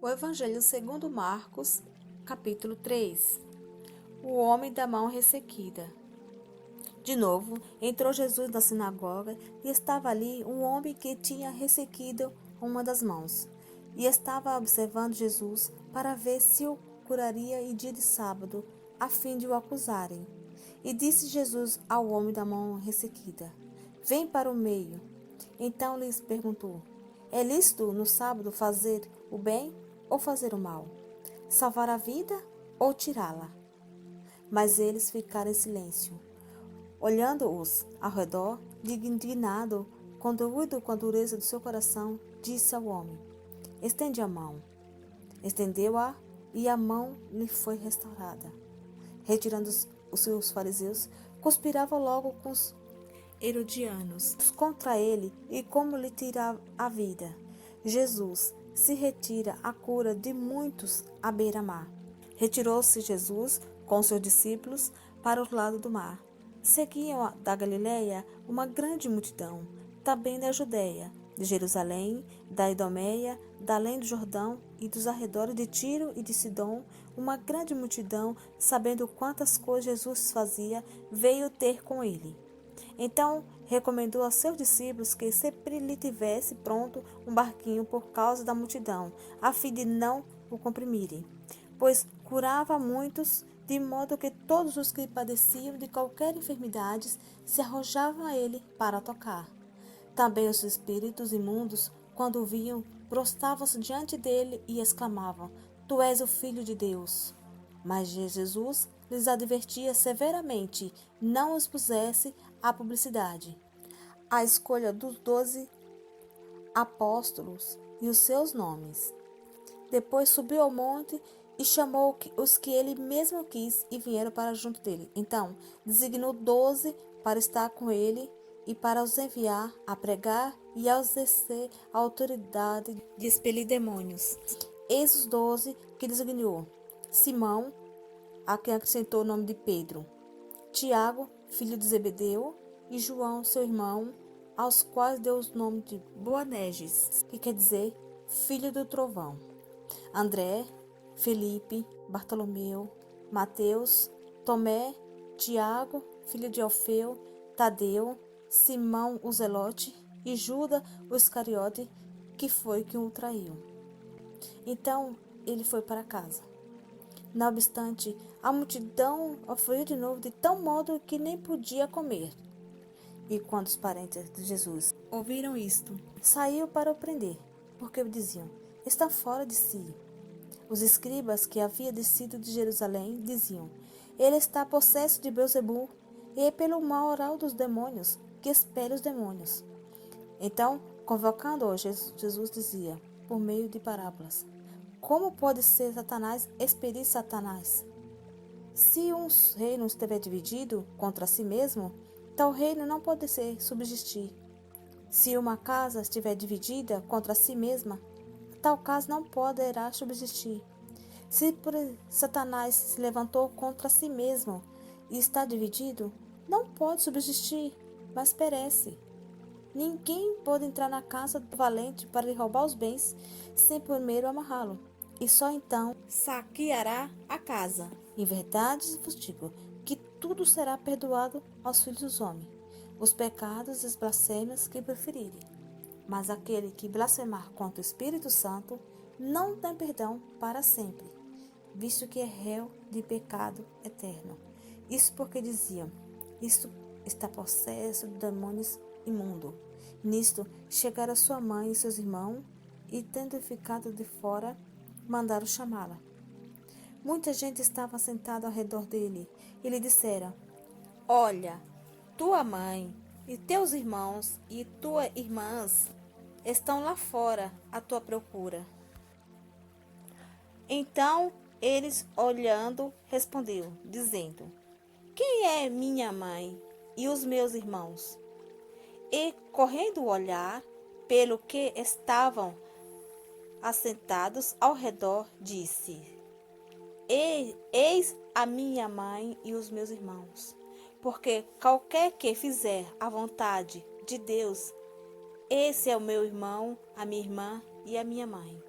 O Evangelho segundo Marcos, capítulo 3. O homem da mão ressequida. De novo, entrou Jesus na sinagoga e estava ali um homem que tinha ressequido uma das mãos. E estava observando Jesus para ver se o curaria em dia de sábado, a fim de o acusarem. E disse Jesus ao homem da mão ressequida: Vem para o meio. Então lhes perguntou: É lícito no sábado fazer o bem ou fazer o mal? Salvar a vida ou tirá-la? Mas eles ficaram em silêncio. Olhando-os ao redor, indignado, conduído com a dureza do seu coração, disse ao homem: Estende a mão. Estendeu-a e a mão lhe foi restaurada. Retirando os seus fariseus, conspiravam logo com os herodianos contra ele e como lhe tirar a vida. Jesus se retira à cura de muitos à beira-mar. Retirou-se Jesus com seus discípulos para o lado do mar. Seguiam da Galileia uma grande multidão, também da Judéia, de Jerusalém, da Idumeia, da além do Jordão e dos arredores de Tiro e de Sidom. Uma grande multidão, sabendo quantas coisas Jesus fazia, veio ter com ele. Então recomendou aos seus discípulos que sempre lhe tivesse pronto um barquinho por causa da multidão, a fim de não o comprimirem, pois curava muitos, de modo que todos os que padeciam de qualquer enfermidade se arrojavam a ele para tocar. Também os espíritos imundos, quando o viam, prostravam-se diante dele e exclamavam: Tu és o Filho de Deus. Mas Jesus lhes advertia severamente não os pusesse à publicidade. A escolha dos 12 apóstolos e os seus nomes. Depois subiu ao monte e chamou os que ele mesmo quis e vieram para junto dele. Então designou 12 para estar com ele e para os enviar a pregar e a exercer a autoridade de expelir demônios. Eis os 12 que designou: Simão, a quem acrescentou o nome de Pedro, Tiago, filho de Zebedeu, e João, seu irmão, aos quais deu o nome de Boanerges, que quer dizer filho do trovão, André, Felipe, Bartolomeu, Mateus, Tomé, Tiago, filho de Alfeu, Tadeu, Simão o Zelote e Judas o Iscariote, que foi quem o traiu. Então ele foi para casa. Não obstante, a multidão afluiu de novo de tal modo que nem podia comer. E quando os parentes de Jesus ouviram isto, saiu para o prender, porque diziam: Está fora de si. Os escribas que havia descido de Jerusalém diziam: Ele está possesso de Beelzebul, e é pelo mau oral dos demônios que expele os demônios. Então, convocando-o, Jesus dizia, por meio de parábolas: Como pode ser Satanás expelir Satanás? Se um reino estiver dividido contra si mesmo, tal reino não pode subsistir. Se uma casa estiver dividida contra si mesma, tal casa não poderá subsistir. Se por Satanás se levantou contra si mesmo e está dividido, não pode subsistir, mas perece. Ninguém pode entrar na casa do valente para lhe roubar os bens, sem primeiro amarrá-lo, e só então saqueará a casa. Em verdade vos digo que tudo será perdoado aos filhos dos homens, os pecados e as blasfêmias que preferirem. Mas aquele que blasfemar contra o Espírito Santo não tem perdão para sempre, visto que é réu de pecado eterno. Isso porque diziam: Isto está possesso de demônios imundo. Nisto chegaram sua mãe e seus irmãos, e tendo ficado de fora, mandaram chamá-la. Muita gente estava sentada ao redor dele, e lhe disseram: Olha, tua mãe e teus irmãos e tuas irmãs estão lá fora à tua procura. Então eles, olhando, respondeu, dizendo: Quem é minha mãe e os meus irmãos? E, correndo o olhar pelo que estavam assentados ao redor, disse: Eis a minha mãe e os meus irmãos, porque qualquer que fizer a vontade de Deus, esse é o meu irmão, a minha irmã e a minha mãe.